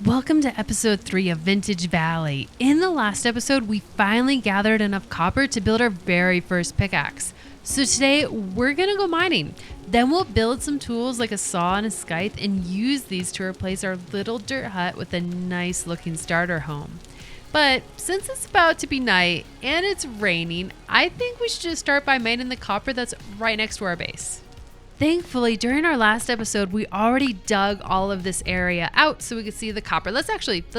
Welcome to episode 3 of Vintage Valley. In the last episode, we finally gathered enough copper to build our very first pickaxe. So today, we're gonna go mining. Then we'll build some tools like a saw and a scythe and use these to replace our little dirt hut with a nice looking starter home. But since it's about to be night and it's raining, I think we should just start by mining the copper that's right next to our base. Thankfully, during our last episode, we already dug all of this area out so we could see the copper. Let's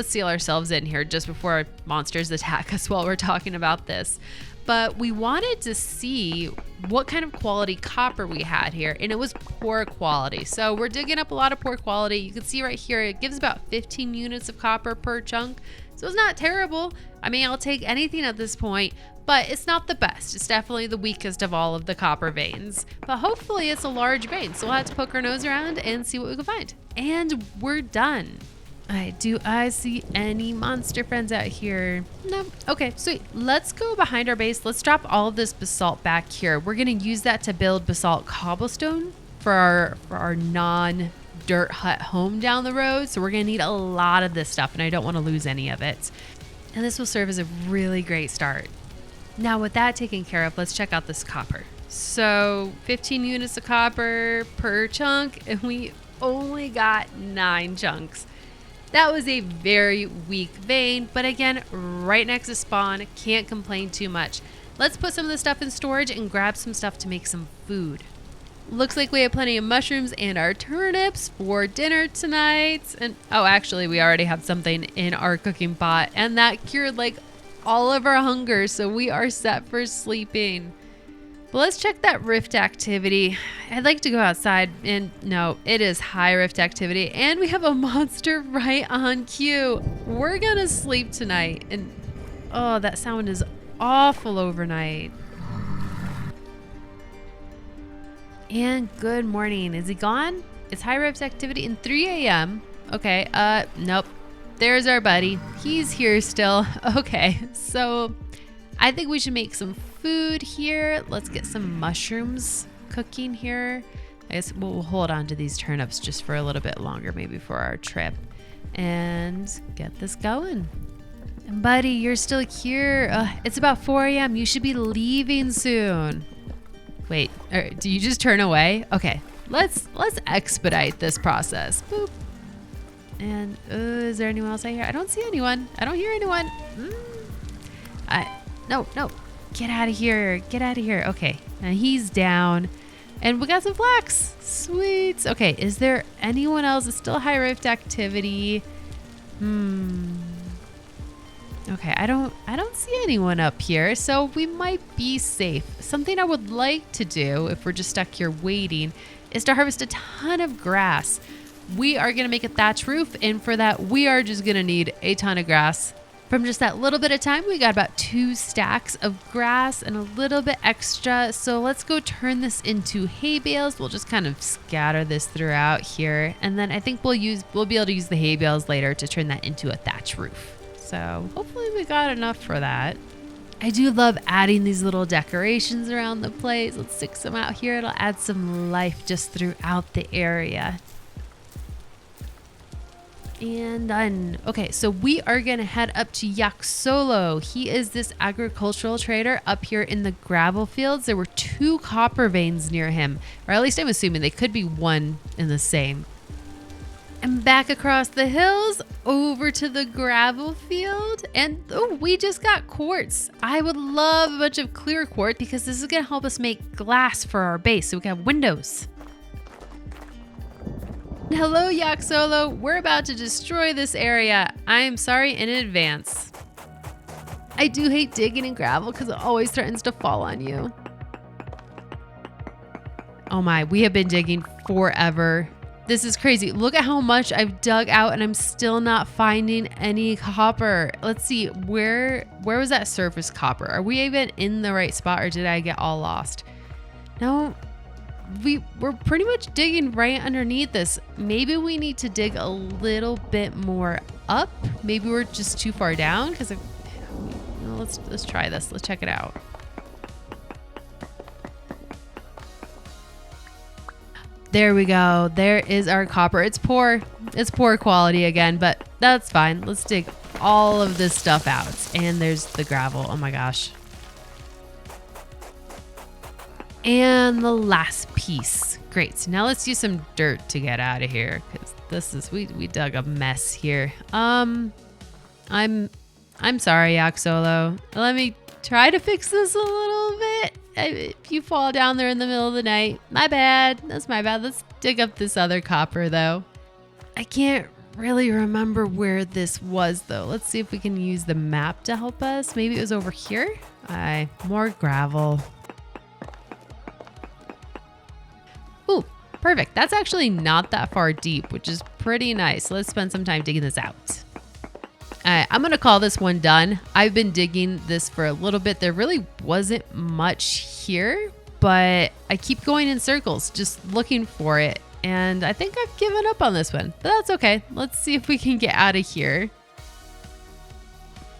seal ourselves in here just before monsters attack us while we're talking about this. But we wanted to see what kind of quality copper we had here, and it was poor quality. So we're digging up a lot of poor quality. You can see right here, it gives about 15 units of copper per chunk. So it's not terrible. I mean, I'll take anything at this point, but it's not the best. It's definitely the weakest of all of the copper veins. But hopefully it's a large vein, so we'll have to poke our nose around and see what we can find. And we're done. Do I see any monster friends out here? No. Okay, sweet. Let's go behind our base. Let's drop all of this basalt back here. We're gonna use that to build basalt cobblestone for our non-dirt hut home down the road. So we're gonna need a lot of this stuff, and I don't want to lose any of it. And this will serve as a really great start. Now with that taken care of, let's check out this copper. So 15 units of copper per chunk, and we only got 9 chunks. That was a very weak vein, but again, right next to spawn, can't complain too much. Let's put some of this stuff in storage and grab some stuff to make some food. Looks like we have plenty of mushrooms and our turnips for dinner tonight. And oh, actually, we already have something in our cooking pot, and that cured like all of our hunger, so we are set for sleeping. But let's check that rift activity. I'd like to go outside, and no, it is high rift activity, and we have a monster right on cue. We're gonna sleep tonight, and oh, that sound is awful overnight. And good morning. Is he gone? It's high rift activity in 3 a.m. Okay, nope. There's our buddy. He's here still. Okay, so I think we should make some food here. Let's get some mushrooms cooking here. I guess we'll hold on to these turnips just for a little bit longer, maybe for our trip, and get this going. And buddy, you're still here. It's about 4 a.m. You should be leaving soon. Wait, do you just turn away? Okay, let's expedite this process. Boop. And is there anyone else out here? I don't see anyone. I don't hear anyone. No. Get out of here. Get out of here. Okay, now he's down. And we got some flax. Sweet. Okay, is there anyone else? It's still high rift activity. Okay, I don't see anyone up here, so we might be safe. Something I would like to do, if we're just stuck here waiting, is to harvest a ton of grass. We are gonna make a thatch roof, and for that, we are just gonna need a ton of grass. From just that little bit of time, we got about 2 stacks of grass and a little bit extra. So let's go turn this into hay bales. We'll just kind of scatter this throughout here, and then I think we'll be able to use the hay bales later to turn that into a thatch roof. So hopefully we got enough for that. I do love adding these little decorations around the place. Let's stick some out here. It'll add some life just throughout the area. And done. Okay, so we are gonna head up to Solo. He is this agricultural trader up here in the gravel fields. There were 2 copper veins near him, or at least I'm assuming they could be one and the same. And back across the hills over to the gravel field, and oh, we just got quartz. I would love a bunch of clear quartz because this is gonna help us make glass for our base so we can have windows. Hello, Solo. We're about to destroy this area. I am sorry in advance. I do hate digging in gravel because it always threatens to fall on you. Oh my, we have been digging forever. This is crazy. Look at how much I've dug out and I'm still not finding any copper. Let's see, where was that surface copper? Are we even in the right spot, or did I get all lost? No. We're pretty much digging right underneath this. Maybe we need to dig a little bit more up. Maybe we're just too far down because let's try this. Let's check it out. There we go. There is our copper. It's poor. it's poor quality again, but that's fine. Let's dig all of this stuff out. And there's the gravel. Oh my gosh. And the last piece. Great. So now let's use some dirt to get out of here, because this is we dug a mess here. I'm sorry, Yak Solo. Let me try to fix this a little bit. If you fall down there in the middle of the night, my bad. That's my bad. Let's dig up this other copper though. I can't really remember where this was though. Let's see if we can use the map to help us. Maybe it was over here. More gravel. Ooh, perfect. That's actually not that far deep, which is pretty nice. Let's spend some time digging this out. I'm going to call this one done. I've been digging this for a little bit. There really wasn't much here, but I keep going in circles, just looking for it. And I think I've given up on this one, but that's okay. Let's see if we can get out of here.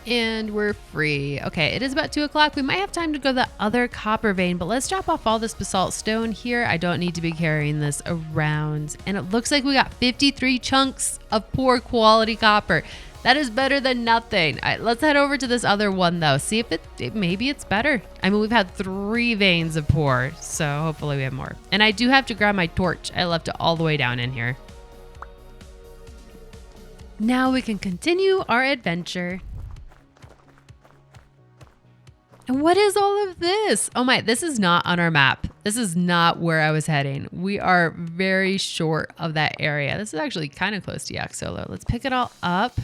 And we're free. Okay, it is about 2 o'clock. We might have time to go to the other copper vein, but let's drop off all this basalt stone here. I don't need to be carrying this around. And it looks like we got 53 chunks of poor quality copper. That is better than nothing. All right, let's head over to this other one though. See if maybe it's better. I mean, we've had 3 veins of poor, so hopefully we have more. And I do have to grab my torch. I left it all the way down in here. Now we can continue our adventure. And what is all of this? Oh my, this is not on our map. This is not where I was heading. We are very short of that area. This is actually kind of close to Yak Solo. Let's pick it all up.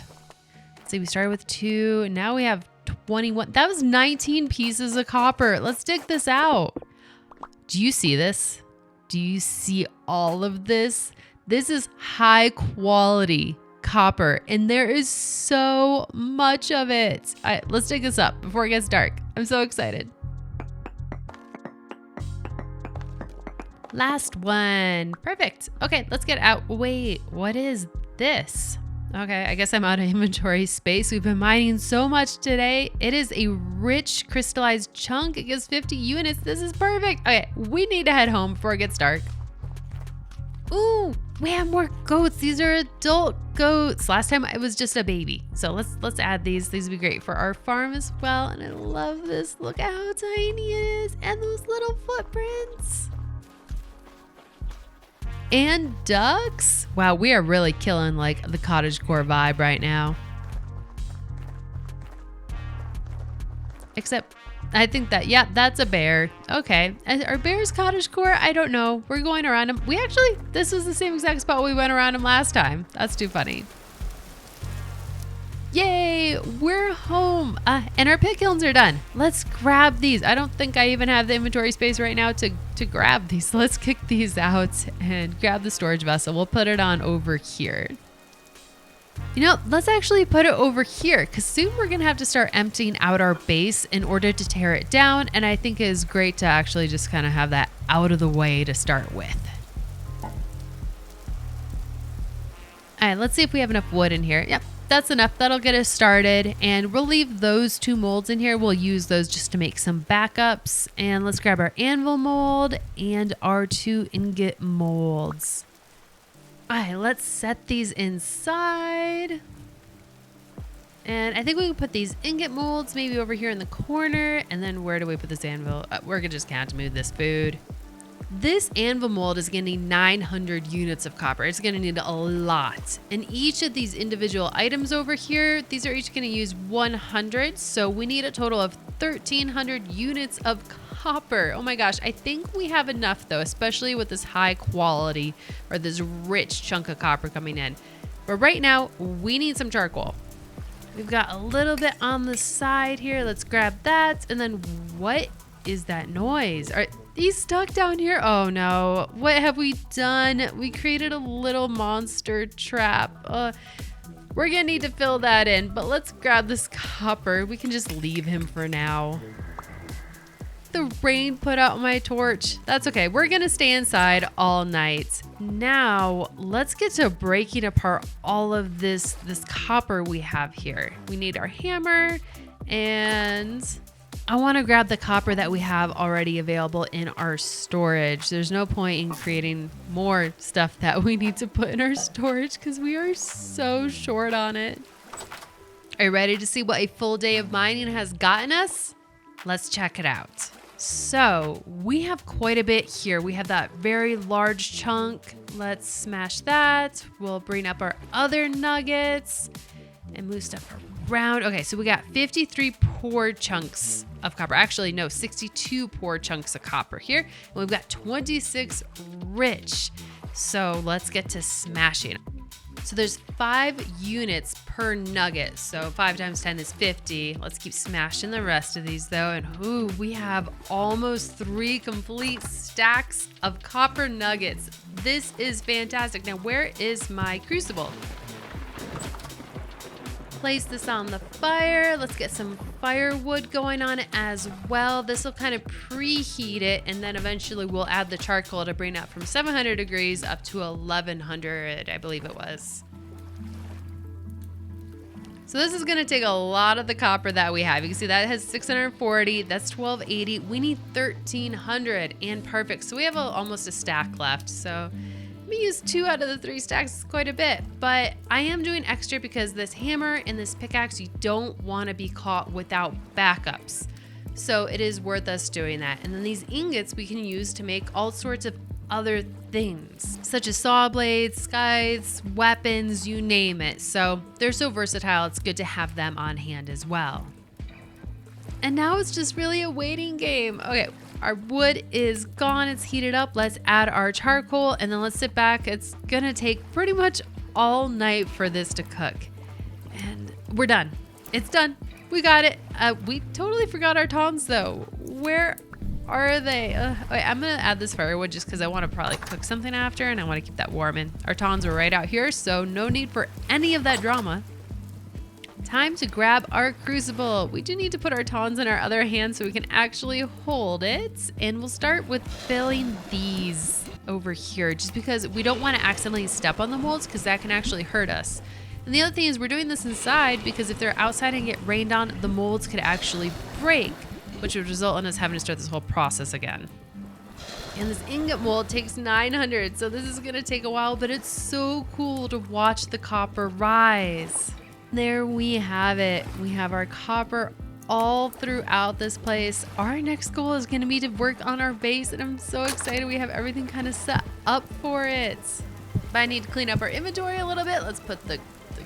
See, we started with 2, and now we have 21. That was 19 pieces of copper. Let's dig this out. Do you see this? Do you see all of this? This is high quality copper, and there is so much of it. All right, let's dig this up before it gets dark. I'm so excited. Last one. Perfect. Okay, let's get out. Wait, what is this? Okay, I guess I'm out of inventory space. We've been mining so much today. It is a rich crystallized chunk. It gives 50 units. This is perfect. Okay, we need to head home before it gets dark. Ooh, we have more goats. These are adult goats. Last time it was just a baby. So let's add these. These would be great for our farm as well. And I love this. Look at how tiny it is. And those little footprints. And ducks. Wow, we are really killing like the cottagecore vibe right now. Except I think that, yeah, that's a bear. Okay. Are bears cottagecore? I don't know. We're going around them. This was the same exact spot we went around them last time. That's too funny. Yay, we're home. And our pick kilns are done. Let's grab these. I don't think I even have the inventory space right now to grab these. So let's kick these out and grab the storage vessel. We'll put it on over here. You know, let's actually put it over here, because soon we're going to have to start emptying out our base in order to tear it down. And I think it is great to actually just kind of have that out of the way to start with. All right, let's see if we have enough wood in here. Yep, that's enough. That'll get us started. And we'll leave those 2 molds in here. We'll use those just to make some backups. And let's grab our anvil mold and our 2 ingot molds. All right, let's set these inside. And I think we can put these ingot molds maybe over here in the corner. And then where do we put this anvil? We're gonna just have to move this food. This anvil mold is gonna need 900 units of copper. It's gonna need a lot. And each of these individual items over here, these are each gonna use 100. So we need a total of 1,300 units of copper. Oh my gosh, I think we have enough though, especially with this high quality or this rich chunk of copper coming in. But right now, we need some charcoal. We've got a little bit on the side here. Let's grab that. And then what is that noise? Are these stuck down here? Oh no, what have we done? We created a little monster trap. We're gonna need to fill that in, but let's grab this copper. We can just leave him for now. The rain put out my torch. That's okay. We're gonna stay inside all night. Now, let's get to breaking apart all of this copper we have here. We need our hammer and I want to grab the copper that we have already available in our storage. There's no point in creating more stuff that we need to put in our storage because we are so short on it. Are you ready to see what a full day of mining has gotten us? Let's check it out. So we have quite a bit here. We have that very large chunk. Let's smash that. We'll bring up our other nuggets and move stuff around. Okay, so we got 53 poor chunks of copper. Actually, no, 62 poor chunks of copper here. And we've got 26 rich. So let's get to smashing. So there's 5 units per nugget. So 5 times 10 is 50. Let's keep smashing the rest of these though. And ooh, we have almost 3 complete stacks of copper nuggets. This is fantastic. Now, where is my crucible? Place this on the fire. Let's get some firewood going on it as well. This will kind of preheat it, and then eventually we'll add the charcoal to bring it up from 700 degrees up to 1100, I believe it was. So this is gonna take a lot of the copper that we have. You can see that has 640, that's 1280. We need 1300 and perfect. So we have almost a stack left. So we use 2 out of the 3 stacks, is quite a bit, but I am doing extra because this hammer and this pickaxe, you don't want to be caught without backups. So it is worth us doing that. And then these ingots we can use to make all sorts of other things, such as saw blades, scythes, weapons, you name it. So they're so versatile, it's good to have them on hand as well. And now it's just really a waiting game. Okay. Our wood is gone, it's heated up. Let's add our charcoal and then let's sit back. It's gonna take pretty much all night for this to cook. And we're done. It's done. We got it. We totally forgot our tongs though. Where are they? Wait, I'm gonna add this firewood just because I want to probably cook something after and I want to keep that warm. And our tongs are right out here, so no need for any of that drama. Time to grab our crucible. We do need to put our tongs in our other hand so we can actually hold it. And we'll start with filling these over here just because we don't want to accidentally step on the molds because that can actually hurt us. And the other thing is we're doing this inside because if they're outside and get rained on, the molds could actually break, which would result in us having to start this whole process again. And this ingot mold takes 900, so this is gonna take a while, but it's so cool to watch the copper rise. There we have it. We have our copper all throughout this place. Our next goal is going to be to work on our base, and I'm so excited we have everything kind of set up for it. But I need to clean up our inventory a little bit. Let's put the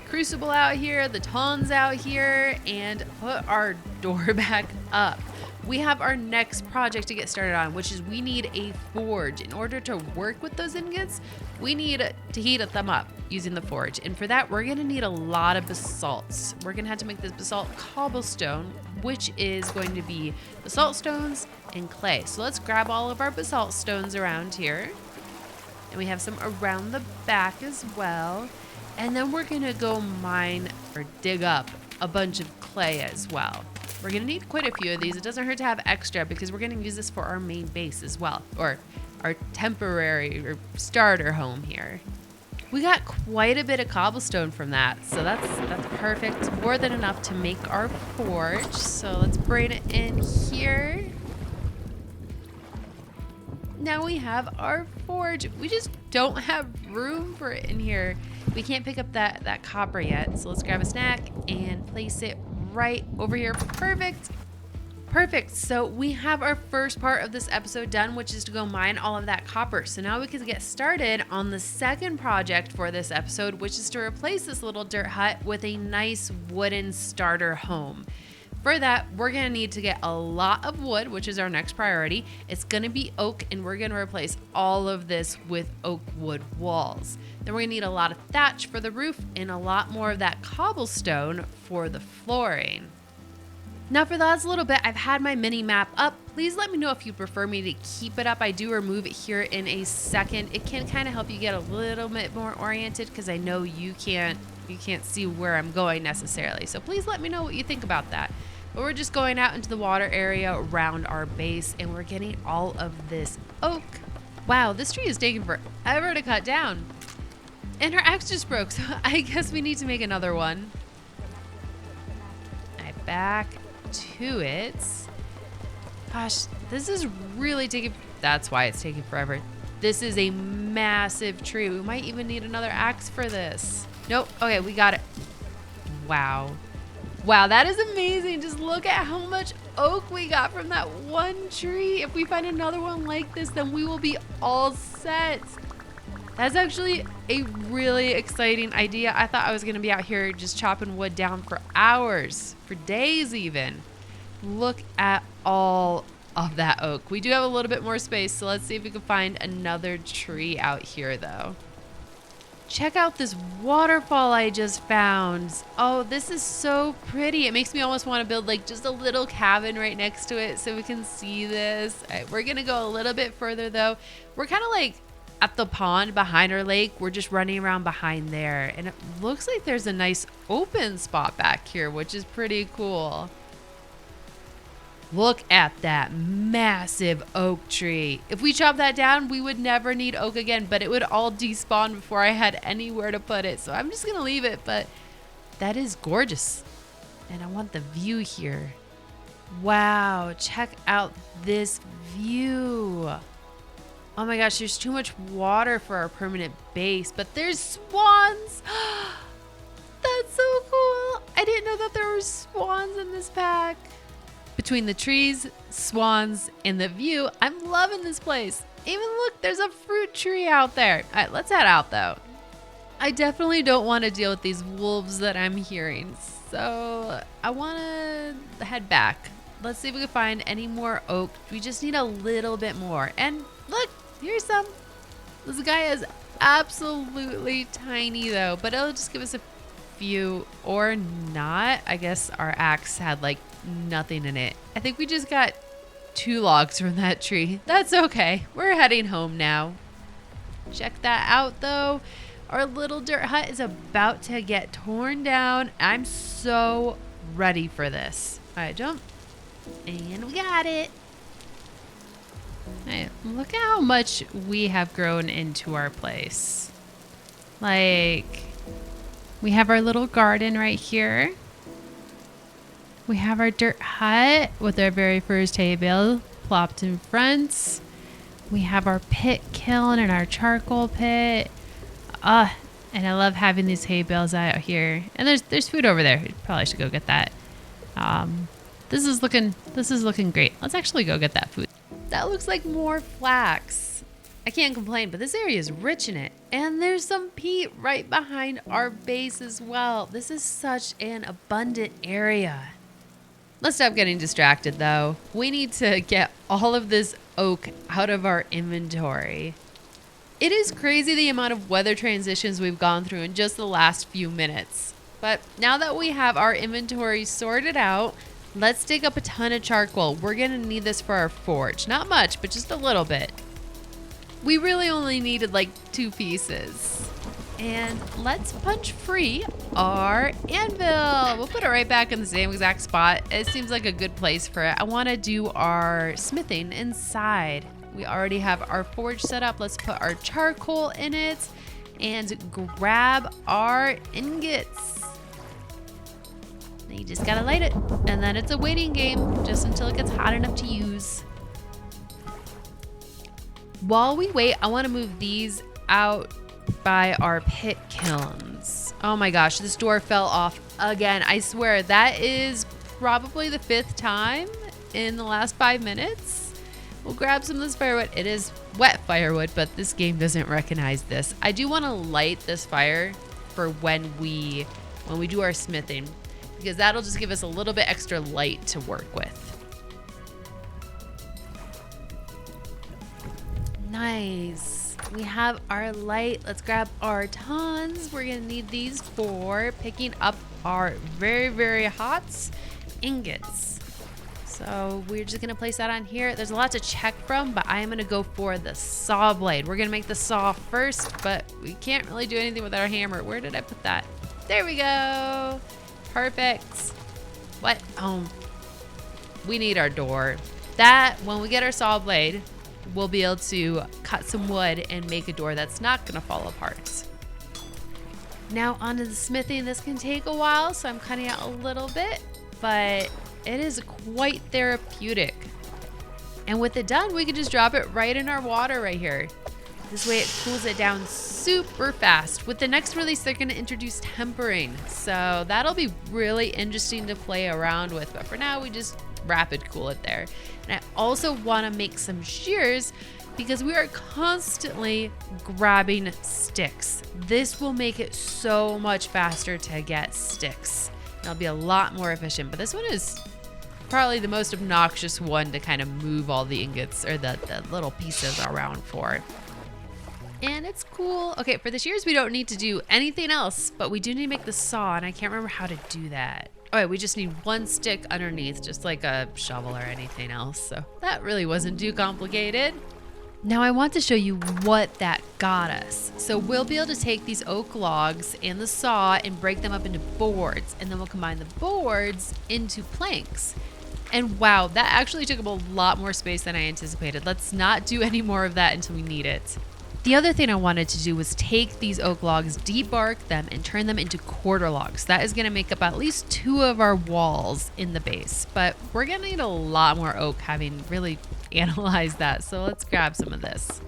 crucible out here, the tongs out here, and put our door back up. We have our next project to get started on, which is we need a forge. In order to work with those ingots, we need to heat them up using the forge. And for that, we're gonna need a lot of basalts. We're gonna have to make this basalt cobblestone, which is going to be basalt stones and clay. So let's grab all of our basalt stones around here. And we have some around the back as well. And then we're gonna go mine or dig up a bunch of clay as well. We're gonna need quite a few of these. It doesn't hurt to have extra because we're gonna use this for our main base as well, or our temporary or starter home here. We got quite a bit of cobblestone from that, so that's perfect. More than enough to make our forge. So let's bring it in here. Now we have our forge. We just don't have room for it in here. We can't pick up that copper yet, so let's grab a snack and place it right over here. Perfect. Perfect. So we have our first part of this episode done, which is to go mine all of that copper. So now we can get started on the second project for this episode, which is to replace this little dirt hut with a nice wooden starter home. For that, we're gonna need to get a lot of wood, which is our next priority. It's gonna be oak, and we're gonna replace all of this with oak wood walls. Then we're gonna need a lot of thatch for the roof and a lot more of that cobblestone for the flooring. Now for the last little bit, I've had my mini map up. Please let me know if you prefer me to keep it up. I do remove it here in a second. It can kind of help you get a little bit more oriented because I know you can't see where I'm going necessarily. So please let me know what you think about that. But we're just going out into the water area around our base and we're getting all of this oak. Wow, this tree is taking forever to cut down. And our axe just broke, so I guess we need to make another one. Back to it. Gosh, this is really taking, that's why it's taking forever. This is a massive tree. We might even need another axe for this. Nope. Okay, we got it. Wow. Wow, that is amazing. Just look at how much oak we got from that one tree. If we find another one like this, then we will be all set. That's actually a really exciting idea. I thought I was gonna be out here just chopping wood down for hours, for days even. Look at all of that oak. We do have a little bit more space, so let's see if we can find another tree out here though. Check out this waterfall I just found. Oh, this is so pretty. It makes me almost want to build like just a little cabin right next to it so we can see this. All right, we're gonna go a little bit further though. We're kind of like at the pond behind our lake. We're just running around behind there, and it looks like there's a nice open spot back here, which is pretty cool. Look at that massive oak tree. If we chop that down, we would never need oak again, but it would all despawn before I had anywhere to put it. So I'm just gonna leave it, but that is gorgeous. And I want the view here. Wow, check out this view. Oh my gosh, there's too much water for our permanent base, but there's swans. That's so cool. I didn't know that there were swans in this pack. Between the trees, swans, and the view, I'm loving this place. Even look, there's a fruit tree out there. All right, let's head out though. I definitely don't want to deal with these wolves that I'm hearing, so I want to head back. Let's see if we can find any more oak. We just need a little bit more. And look, here's some. This guy is absolutely tiny though, but it'll just give us a few or not. I guess our axe had like nothing in it. I think we just got 2 logs from that tree. That's okay. We're heading home now. Check that out though. Our little dirt hut is about to get torn down. I'm so ready for this. All right, jump. And we got it. All right, look at how much we have grown into our place. Like, we have our little garden right here. We have our dirt hut with our very first hay bale plopped in front. We have our pit kiln and our charcoal pit. And I love having these hay bales out here. And there's food over there. We probably should go get that. This is looking great. Let's actually go get that food. That looks like more flax. I can't complain, but this area is rich in it. And there's some peat right behind our base as well. This is such an abundant area. Let's stop getting distracted though. We need to get all of this oak out of our inventory. It is crazy the amount of weather transitions we've gone through in just the last few minutes. But now that we have our inventory sorted out, let's dig up a ton of charcoal. We're gonna need this for our forge. Not much, but just a little bit. We really only needed like 2 pieces. And let's punch free our anvil. We'll put it right back in the same exact spot. It seems like a good place for it. I wanna do our smithing inside. We already have our forge set up. Let's put our charcoal in it and grab our ingots. You just gotta light it, and then it's a waiting game just until it gets hot enough to use. While we wait, I wanna move these out by our pit kilns. Oh my gosh, this door fell off again. I swear that is probably the 5th time in the last 5 minutes. We'll grab some of this firewood. It is wet firewood, but this game doesn't recognize this. I do want to light this fire for when we do our smithing, because that'll just give us a little bit extra light to work with. Nice. We have our light. Let's grab our tons. We're gonna need these for picking up our very, very hot ingots. So we're just gonna place that on here. There's a lot to check from, but I am gonna go for the saw blade. We're gonna make the saw first, but we can't really do anything with our hammer. Where did I put that? There we go. Perfect. What? Oh, we need our door. That, when we get our saw blade, we'll be able to cut some wood and make a door that's not gonna fall apart. Now onto the smithing. This can take a while, so I'm cutting out a little bit, but it is quite therapeutic. And with it done, we can just drop it right in our water right here. This way it cools it down super fast. With the next release, they're going to introduce tempering. So that'll be really interesting to play around with. But for now, we just rapid cool it there. And I also want to make some shears because we are constantly grabbing sticks. This will make it so much faster to get sticks. It'll be a lot more efficient. But this one is probably the most obnoxious one to kind of move all the ingots or the little pieces around for. And it's cool. Okay, for the shears, we don't need to do anything else, but we do need to make the saw, and I can't remember how to do that. Oh, wait, we just need one stick underneath, just like a shovel or anything else. So that really wasn't too complicated. Now I want to show you what that got us. So we'll be able to take these oak logs and the saw and break them up into boards, and then we'll combine the boards into planks. And wow, that actually took up a lot more space than I anticipated. Let's not do any more of that until we need it. The other thing I wanted to do was take these oak logs, debark them, and turn them into quarter logs. That is going to make up at least 2 of our walls in the base. But we're going to need a lot more oak, having really analyzed that. So let's grab some of this.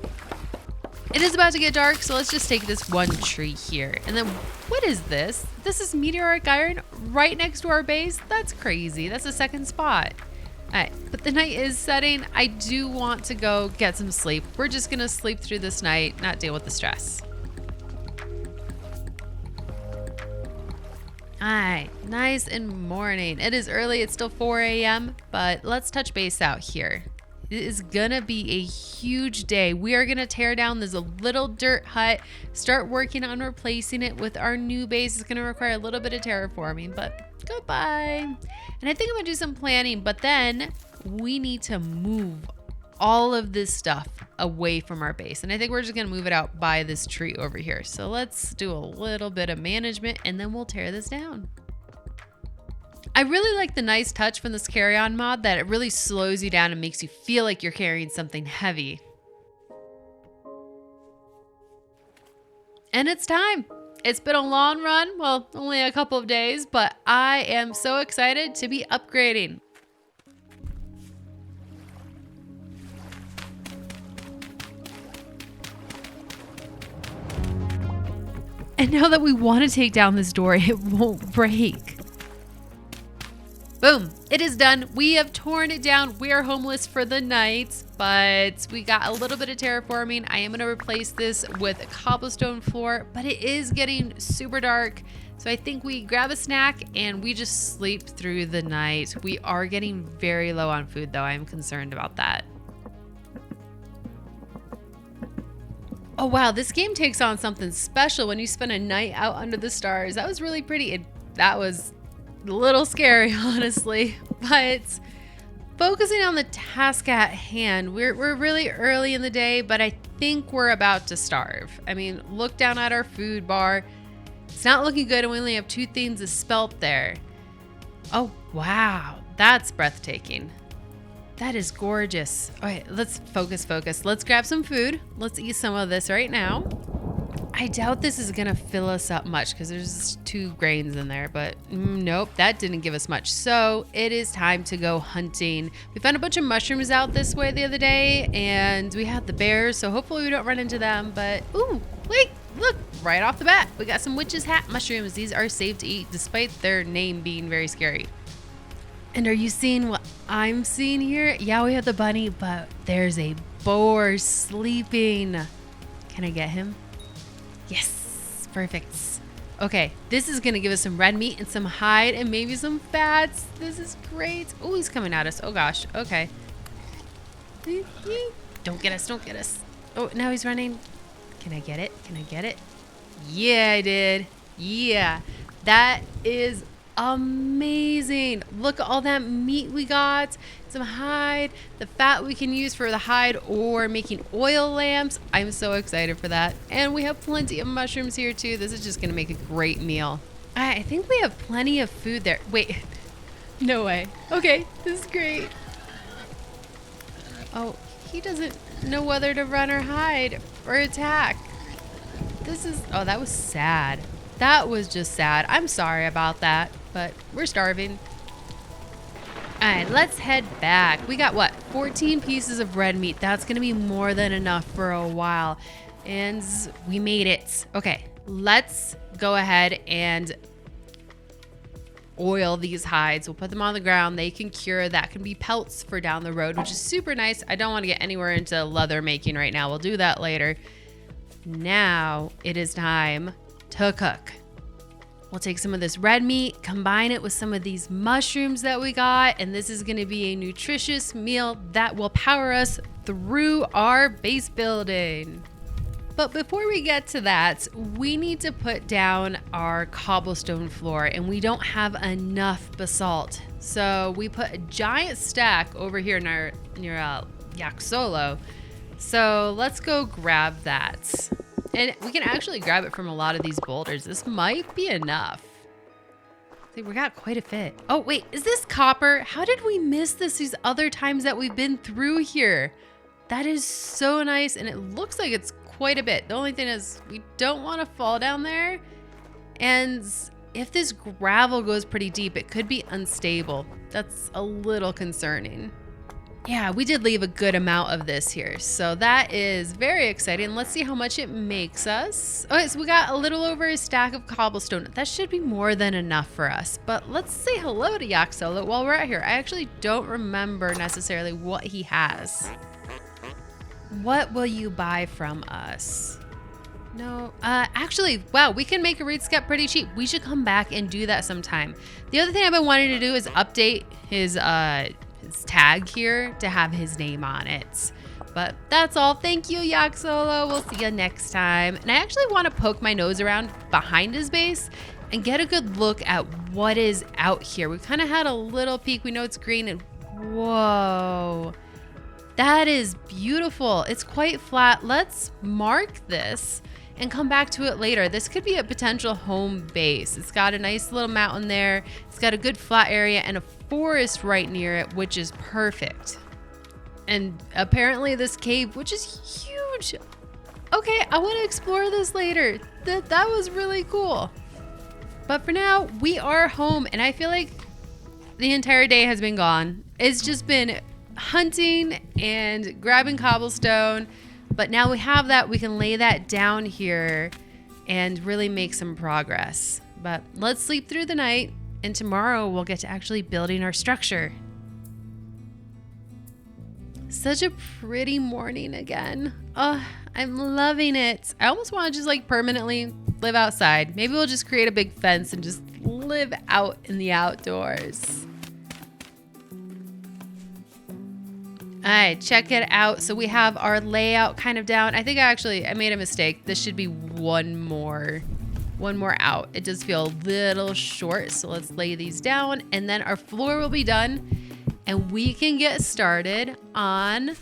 It is about to get dark, so let's just take this one tree here. And then what is this? This is meteoric iron right next to our base? That's crazy. That's the second spot. All right, but the night is setting. I do want to go get some sleep. We're just gonna sleep through this night, not deal with the stress. All right, nice and morning. It is early, it's still 4 a.m., but let's touch base out here. It is gonna be a huge day. We are gonna tear down this little dirt hut, start working on replacing it with our new base. It's gonna require a little bit of terraforming, but goodbye. And I think I'm gonna do some planning, but then we need to move all of this stuff away from our base. And I think we're just gonna move it out by this tree over here. So let's do a little bit of management and then we'll tear this down. I really like the nice touch from this carry-on mod that it really slows you down and makes you feel like you're carrying something heavy. And it's time. It's been a long run, well, only a couple of days, but I am so excited to be upgrading. And now that we want to take down this door, it won't break. Boom, it is done. We have torn it down. We are homeless for the night, but we got a little bit of terraforming. I am gonna replace this with a cobblestone floor, but it is getting super dark. So I think we grab a snack and we just sleep through the night. We are getting very low on food though. I'm concerned about that. Oh wow, this game takes on something special when you spend a night out under the stars. That was really pretty. That was a little scary, honestly, but focusing on the task at hand, we're really early in the day, but I think we're about to starve. I mean, look down at our food bar. It's not looking good, and we only have 2 things of spelt there. Oh, wow, that's breathtaking. That is gorgeous. All right, let's focus. Let's grab some food. Let's eat some of this right now. I doubt this is gonna fill us up much because there's 2 grains in there, but nope, that didn't give us much. So it is time to go hunting. We found a bunch of mushrooms out this way the other day and we had the bears, so hopefully we don't run into them, but ooh, wait, look, right off the bat, we got some witch's hat mushrooms. These are safe to eat despite their name being very scary. And are you seeing what I'm seeing here? Yeah, we have the bunny, but there's a boar sleeping. Can I get him? Yes, perfect. Okay, this is gonna give us some red meat and some hide and maybe some fats. This is great. Oh, he's coming at us. Oh gosh, okay. Don't get us. Oh, now he's running. Can I get it? Yeah, I did. Yeah, that is amazing. Look at all that meat we got, some hide, the fat we can use for the hide or making oil lamps. I'm so excited for that. And we have plenty of mushrooms here too. This is just gonna make a great meal. I think we have plenty of food there. Wait, no way. Okay, this is great. Oh, he doesn't know whether to run or hide or attack. Oh, that was sad. That was just sad. I'm sorry about that, but we're starving. All right, let's head back. We got what? 14 pieces of red meat. That's going to be more than enough for a while. And we made it. Okay, let's go ahead and oil these hides. We'll put them on the ground. They can cure. That can be pelts for down the road, which is super nice. I don't want to get anywhere into leather making right now. We'll do that later. Now it is time to cook. We'll take some of this red meat, combine it with some of these mushrooms that we got, and this is going to be a nutritious meal that will power us through our base building. But before we get to that, we need to put down our cobblestone floor, and we don't have enough basalt. So we put a giant stack over here near Yak Solo. So let's go grab that. And we can actually grab it from a lot of these boulders. This might be enough. See, we got quite a bit. Oh, wait, is this copper? How did we miss this these other times that we've been through here? That is so nice, and it looks like it's quite a bit. The only thing is we don't want to fall down there. And if this gravel goes pretty deep, it could be unstable. That's a little concerning. Yeah, we did leave a good amount of this here. So that is very exciting. Let's see how much it makes us. Okay, so we got a little over a stack of cobblestone. That should be more than enough for us. But let's say hello to Yak Solo while we're out here. I actually don't remember necessarily what he has. What will you buy from us? No, actually, wow, we can make a reed skep pretty cheap. We should come back and do that sometime. The other thing I've been wanting to do is update his tag here to have his name on it. But that's all. Thank you, Yak Solo. We'll see you next time. And I actually want to poke my nose around behind his base and get a good look at what is out here. We kind of had a little peek. We know it's green and whoa. That is beautiful. It's quite flat. Let's mark this and come back to it later. This could be a potential home base. It's got a nice little mountain there. It's got a good flat area and a forest right near it, which is perfect. And apparently this cave, which is huge. Okay, I want to explore this later. That was really cool. But for now, we are home, and I feel like the entire day has been gone. It's just been hunting and grabbing cobblestone, but now we have that. We can lay that down here and really make some progress. But let's sleep through the night, and tomorrow we'll get to actually building our structure. Such a pretty morning again. Oh, I'm loving it. I almost want to just like permanently live outside. Maybe we'll just create a big fence and just live out in the outdoors. All right, check it out. So we have our layout kind of down. I think I made a mistake. This should be one more out. It does feel a little short. So let's lay these down, and then our floor will be done, and we can get started on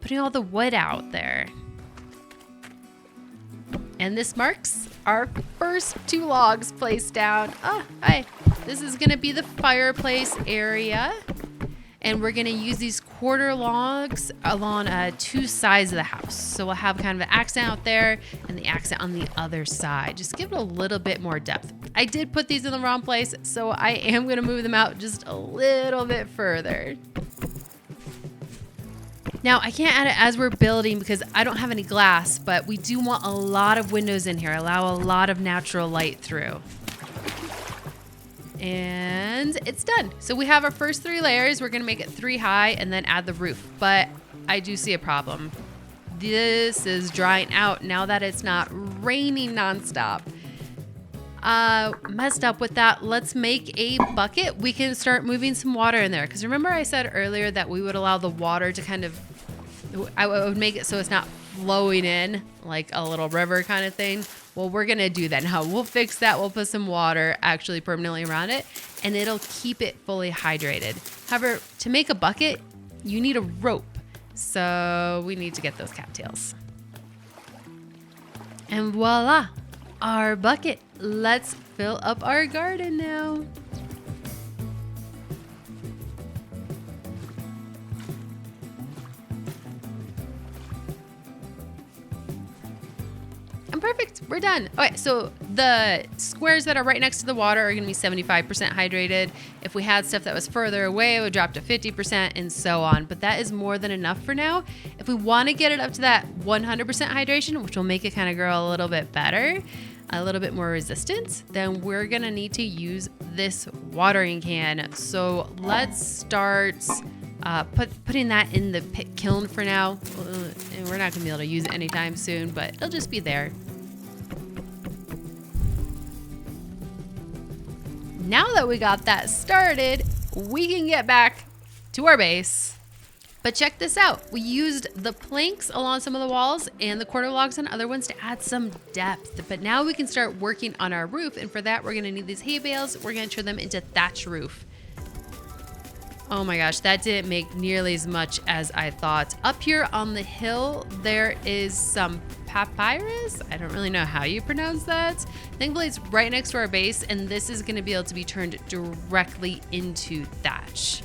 putting all the wood out there. And this marks our first 2 logs placed down. Oh, hi. This is gonna be the fireplace area. And we're gonna use these quarter logs along 2 sides of the house. So we'll have kind of an accent out there and the accent on the other side. Just give it a little bit more depth. I did put these in the wrong place, so I am gonna move them out just a little bit further. Now, I can't add it as we're building because I don't have any glass, but we do want a lot of windows in here, allow a lot of natural light through. And it's done. So we have our first 3 layers. We're gonna make it 3 high and then add the roof. But I do see a problem. This is drying out now that it's not raining nonstop. Messed up with that. Let's make a bucket. We can start moving some water in there. Because remember I said earlier that we would allow the water to kind of, I would make it so it's not flowing in like a little river kind of thing. Well, we're gonna do that now. We'll fix that. We'll put some water actually permanently around it, and it'll keep it fully hydrated. However, to make a bucket, you need a rope. So we need to get those cattails. And voila, our bucket. Let's fill up our garden now. I'm perfect. We're done. Okay, so the squares that are right next to the water are going to be 75% hydrated. If we had stuff that was further away, it would drop to 50% and so on. But that is more than enough for now. If we want to get it up to that 100% hydration, which will make it kind of grow a little bit better, a little bit more resistant, then we're going to need to use this watering can. So let's start putting that in the pit kiln for now. And we're not gonna be able to use it anytime soon, but it'll just be there. Now that we got that started, we can get back to our base. But check this out. We used the planks along some of the walls and the quarter logs on other ones to add some depth. But now we can start working on our roof. And for that, we're gonna need these hay bales. We're gonna turn them into thatch roof. Oh my gosh, that didn't make nearly as much as I thought. Up here on the hill, there is some papyrus. I don't really know how you pronounce that. Thankfully, it's right next to our base, and this is going to be able to be turned directly into thatch.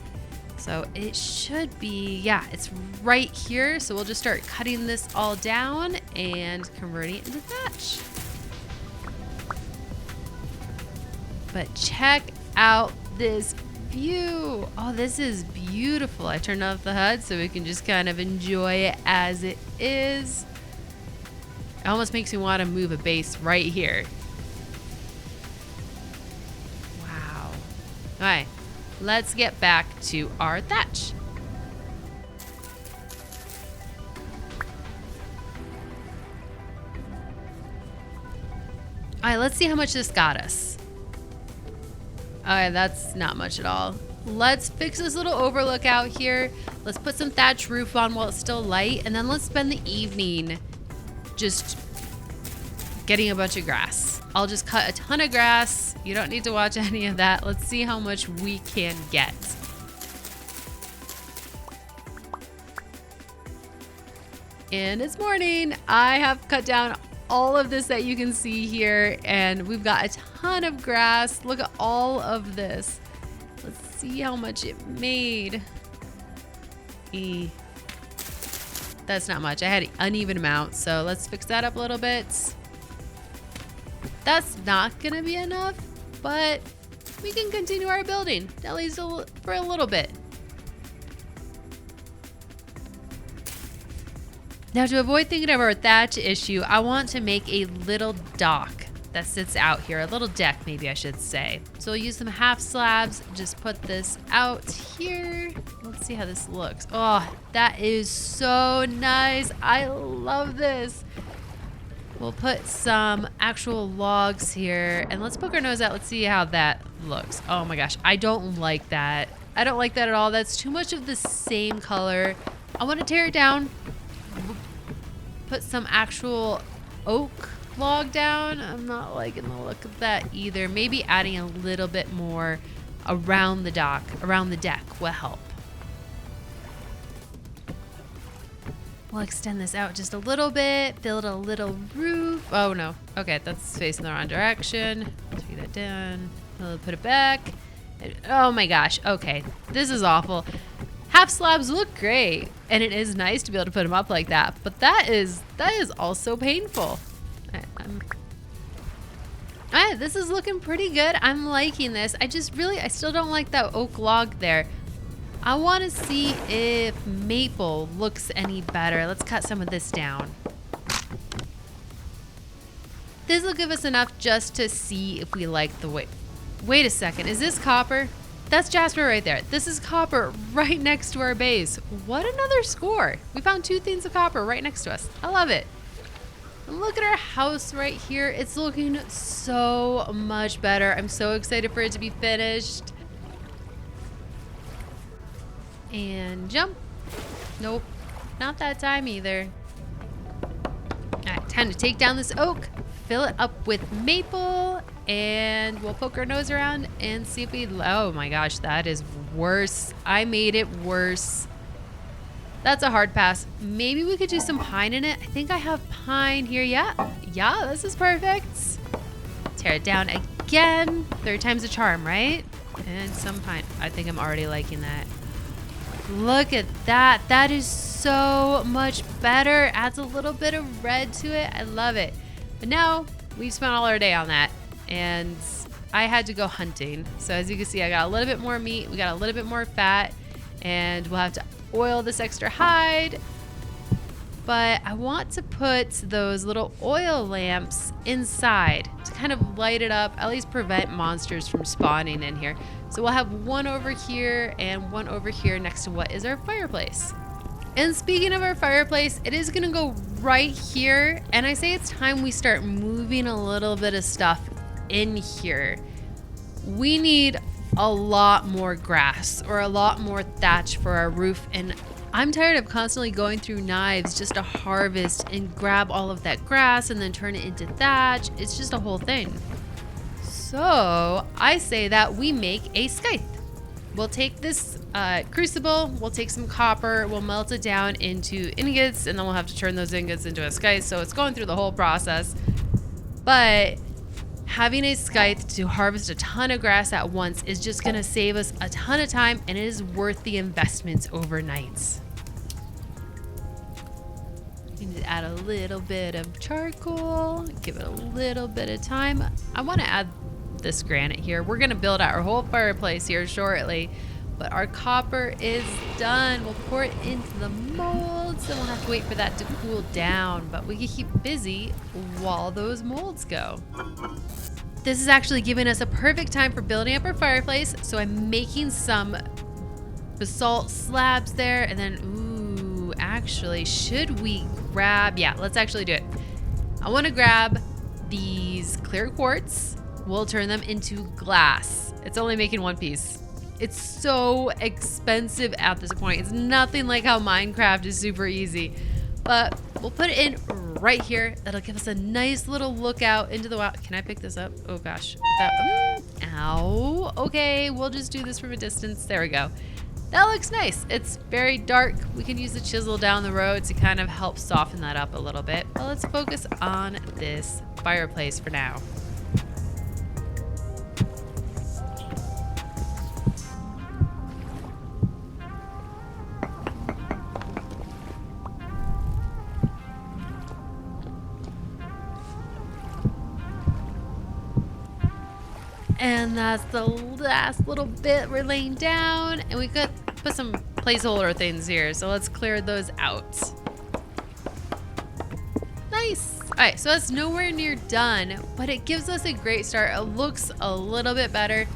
So it should be, yeah, it's right here. So we'll just start cutting this all down and converting it into thatch. But check out this view. Oh, this is beautiful. I turned off the HUD so we can just kind of enjoy it as it is. It almost makes me want to move a base right here. Wow. All right, let's get back to our thatch. All right, let's see how much this got us. Okay, that's not much at all. Let's fix this little overlook out here. Let's put some thatch roof on while it's still light, and then let's spend the evening just getting a bunch of grass. I'll just cut a ton of grass. You don't need to watch any of that. Let's see how much we can get. And it's morning. I have cut down all of this that you can see here, and we've got a ton of grass. Look at all of this. Let's see how much it made. That's not much. I had an uneven amount, so let's fix that up a little bit. That's not gonna be enough, but we can continue our building, at least for a little bit. Now, to avoid thinking of our thatch issue, I want to make a little dock that sits out here, a little deck maybe I should say. So we'll use some half slabs, just put this out here. Let's see how this looks. Oh, that is so nice. I love this. We'll put some actual logs here, and let's poke our nose out. Let's see how that looks. Oh my gosh, I don't like that. I don't like that at all. That's too much of the same color. I want to tear it down. Put some actual oak log down. I'm not liking the look of that either. Maybe adding a little bit more around the dock, around the deck will help. We'll extend this out just a little bit, build a little roof. Oh no, okay, that's facing the wrong direction. Take that down, put it back. Oh my gosh, okay, this is awful. Half slabs look great, and it is nice to be able to put them up like that, but that is also painful. Alright, this is looking pretty good. I'm liking this. I still don't like that oak log there. I want to see if maple looks any better. Let's cut some of this down. This will give us enough just to see if we like the way. Wait a second, is this copper? That's jasper right there. This is copper right next to our base. What another score. We found 2 things of copper right next to us. I love it. And look at our house right here. It's looking so much better. I'm so excited for it to be finished. And jump. Nope, not that time either. All right, time to take down this oak, fill it up with maple, and we'll poke our nose around and see if we, oh my gosh, that is worse. I made it worse. That's a hard pass. Maybe we could do some pine in it. I think I have pine here. Yeah, this is perfect. Tear it down again. 3rd time's a charm, right? And some pine. I think I'm already liking that. Look at that. That is so much better. Adds a little bit of red to it. I love it. But now we've spent all our day on that, and I had to go hunting. So as you can see, I got a little bit more meat, we got a little bit more fat, and we'll have to oil this extra hide. But I want to put those little oil lamps inside to kind of light it up, at least prevent monsters from spawning in here. So we'll have one over here and one over here next to what is our fireplace. And speaking of our fireplace, it is gonna go right here. And I say it's time we start moving a little bit of stuff in here. We need a lot more grass or a lot more thatch for our roof, and I'm tired of constantly going through knives just to harvest and grab all of that grass and then turn it into thatch. It's just a whole thing. So I say that we make a scythe. We'll take this crucible, we'll take some copper, we'll melt it down into ingots, and then we'll have to turn those ingots into a scythe. So it's going through the whole process. But having a scythe to harvest a ton of grass at once is just gonna save us a ton of time, and it is worth the investments overnight. You need to add a little bit of charcoal, give it a little bit of time. I wanna add this granite here. We're gonna build out our whole fireplace here shortly, but our copper is done. We'll pour it into the molds, and we'll have to wait for that to cool down, but we can keep busy while those molds go. This is actually giving us a perfect time for building up our fireplace. So I'm making some basalt slabs there, and then, ooh, actually, should we grab, yeah, let's actually do it. I wanna grab these clear quartz. We'll turn them into glass. It's only making one piece. It's so expensive at this point. It's nothing like how Minecraft is super easy, but we'll put it in right here. That'll give us a nice little look out into the wild. Can I pick this up? Oh gosh. Ow. Okay, we'll just do this from a distance. There we go. That looks nice. It's very dark. We can use the chisel down the road to kind of help soften that up a little bit. But let's focus on this fireplace for now. And that's the last little bit we're laying down, and we could put some placeholder things here, so let's clear those out. Nice. All right, so that's nowhere near done, but it gives us a great start. It looks a little bit better.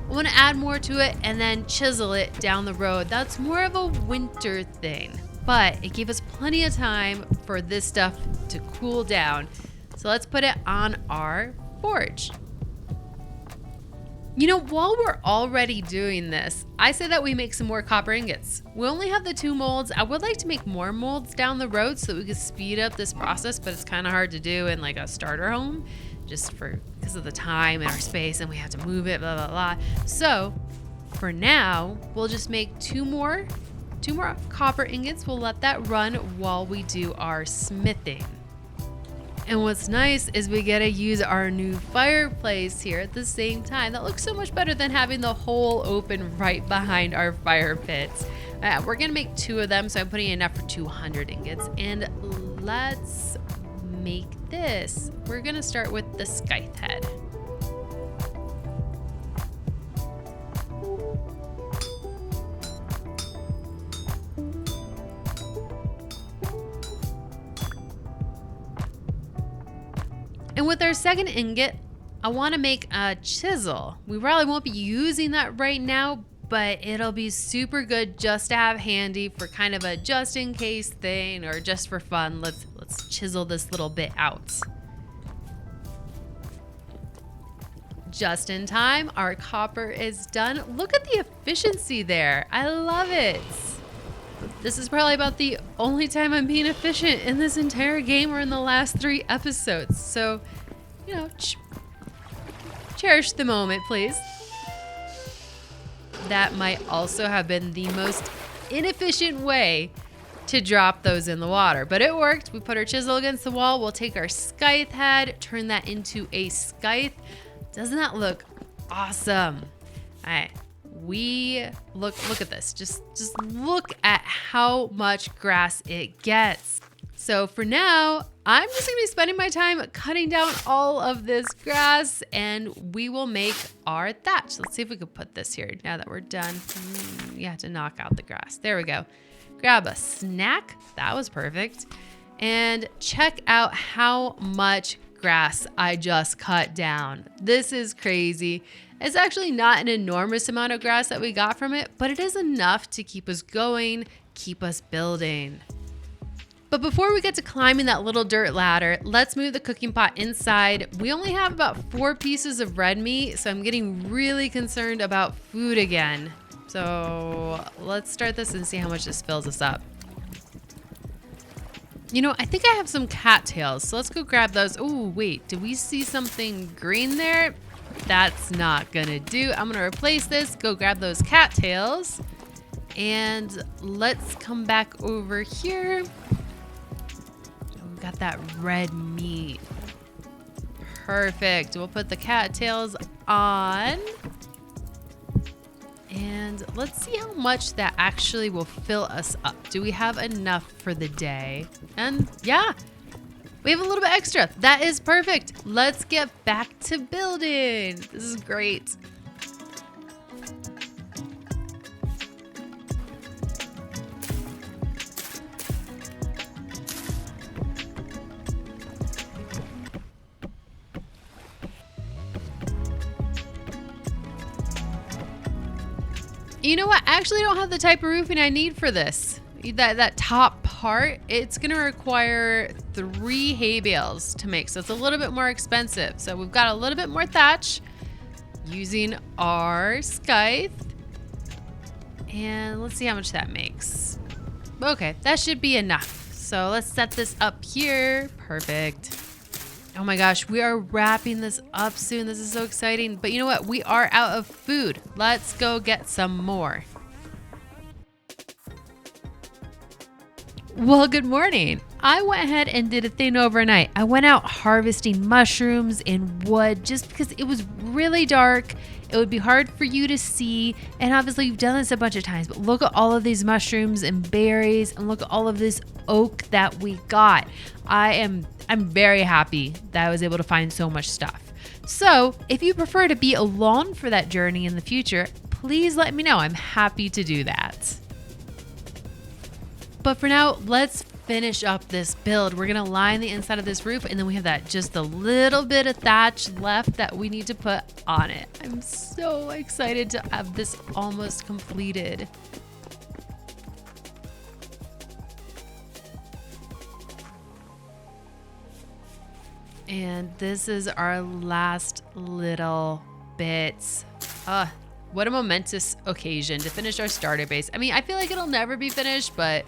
I want to add more to it and then chisel it down the road. That's more of a winter thing, but it gave us plenty of time for this stuff to cool down. So let's put it on our forge. You know, while we're already doing this, I say that we make some more copper ingots. We only have the 2 molds. I would like to make more molds down the road so that we could speed up this process, but it's kind of hard to do in like a starter home just because of the time and our space, and we have to move it, blah, blah, blah. So for now, we'll just make two more copper ingots. We'll let that run while we do our smithing. And what's nice is we get to use our new fireplace here at the same time. That looks so much better than having the hole open right behind our fire pits. We're gonna make 2 of them, so I'm putting enough for 200 ingots. And let's make this. We're gonna start with the scythe head. And with our second ingot, I want to make a chisel. We probably won't be using that right now, but it'll be super good just to have handy for kind of a just in case thing, or just for fun. Let's chisel this little bit out. Just in time, our copper is done. Look at the efficiency there. I love it. This is probably about the only time I'm being efficient in this entire game, or in the last 3 episodes. So, you know, cherish the moment, please. That might also have been the most inefficient way to drop those in the water, but it worked. We put our chisel against the wall. We'll take our scythe head, turn that into a scythe. Doesn't that look awesome? All right. We look at this. Just look at how much grass it gets. So for now, I'm just gonna be spending my time cutting down all of this grass and we will make our thatch. Let's see if we can put this here now that we're done. You have to knock out the grass. There we go. Grab a snack. That was perfect. And check out how much grass I just cut down. This is crazy. It's actually not an enormous amount of grass that we got from it, but it is enough to keep us going, keep us building. But before we get to climbing that little dirt ladder, let's move the cooking pot inside. We only have about 4 pieces of red meat, so I'm getting really concerned about food again. So let's start this and see how much this fills us up. You know, I think I have some cattails, so let's go grab those. Oh, wait, do we see something green there? That's not gonna do. I'm gonna replace this, go grab those cattails, and let's come back over here. Got that red meat. Perfect. We'll put the cattails on. And let's see how much that actually will fill us up. Do we have enough for the day? And yeah, we have a little bit extra. That is perfect. Let's get back to building. This is great. You know what? I actually don't have the type of roofing I need for this. That top part, it's gonna require 3 hay bales to make, so it's a little bit more expensive. So we've got a little bit more thatch using our scythe. And let's see how much that makes. Okay, that should be enough. So let's set this up here. Perfect. Oh my gosh, we are wrapping this up soon. This is so exciting. But you know what? We are out of food. Let's go get some more. Well, good morning. I went ahead and did a thing overnight. I went out harvesting mushrooms and wood just because it was really dark. It would be hard for you to see. And obviously you've done this a bunch of times, but look at all of these mushrooms and berries and look at all of this oak that we got. I'm very happy that I was able to find so much stuff. So if you prefer to be alone for that journey in the future, please let me know. I'm happy to do that. But for now, let's finish up this build. We're gonna line the inside of this roof and then we have that just a little bit of thatch left that we need to put on it. I'm so excited to have this almost completed. And this is our last little bit. What a momentous occasion to finish our starter base. I mean, I feel like it'll never be finished, but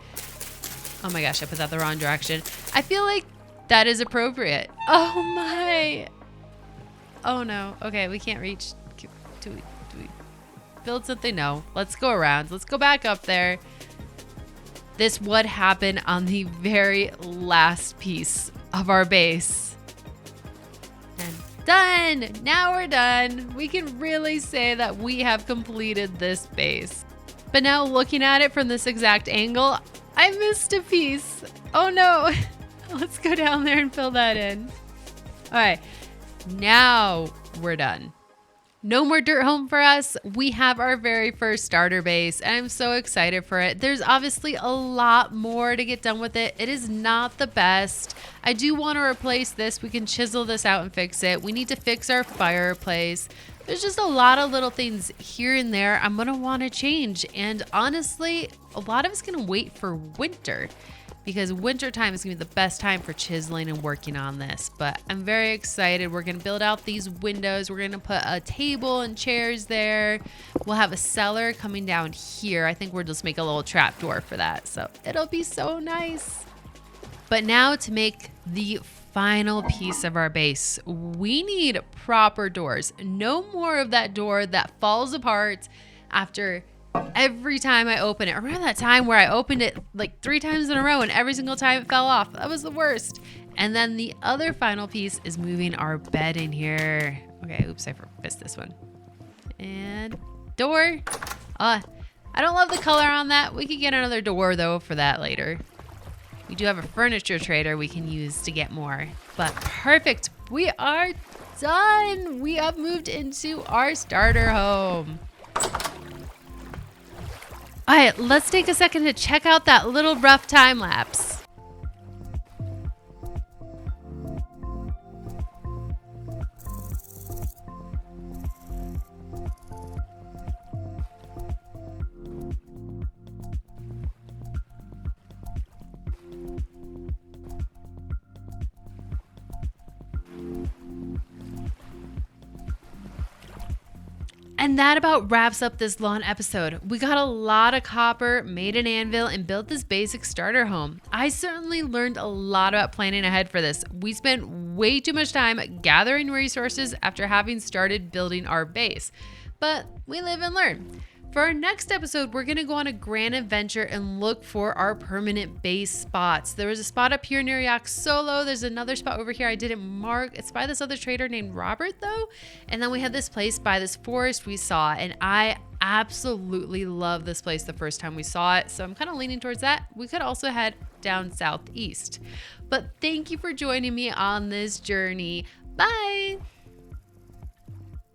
oh my gosh, I put that the wrong direction. I feel like that is appropriate. Oh my. Oh no. Okay, we can't reach. Do we build something? No. Let's go around. Let's go back up there. This would happen on the very last piece of our base. And done. Now we're done. We can really say that we have completed this base. But now looking at it from this exact angle, I missed a piece. Oh no. Let's go down there and fill that in. All right. Now we're done. No more dirt home for us. We have our very first starter base and I'm so excited for it. There's obviously a lot more to get done with it. It is not the best. I do want to replace this. We can chisel this out and fix it. We need to fix our fireplace. There's just a lot of little things here and there I'm going to want to change. And honestly, a lot of it's going to wait for winter because winter time is going to be the best time for chiseling and working on this. But I'm very excited. We're going to build out these windows. We're going to put a table and chairs there. We'll have a cellar coming down here. I think we'll just make a little trap door for that. So it'll be so nice. But now to make the final piece of our base, we need proper doors. No more of that door that falls apart after every time I open it. Remember that time where I opened it like 3 times in a row and every single time it fell off? That was the worst. And then the other final piece is moving our bed in here. Okay, oops, I missed this one. And door. I don't love the color on that. We could get another door though for that later. We do have a furniture trader we can use to get more. But perfect. We are done. We have moved into our starter home. All right, let's take a second to check out that little rough time lapse. And that about wraps up this long episode. We got a lot of copper, made an anvil, and built this basic starter home. I certainly learned a lot about planning ahead for this. We spent way too much time gathering resources after having started building our base. But we live and learn. For our next episode, we're going to go on a grand adventure and look for our permanent base spots. There was a spot up here near Yak Solo. There's another spot over here I didn't mark. It's by this other trader named Robert, though. And then we had this place by this forest we saw. And I absolutely love this place the first time we saw it. So I'm kind of leaning towards that. We could also head down southeast. But thank you for joining me on this journey. Bye.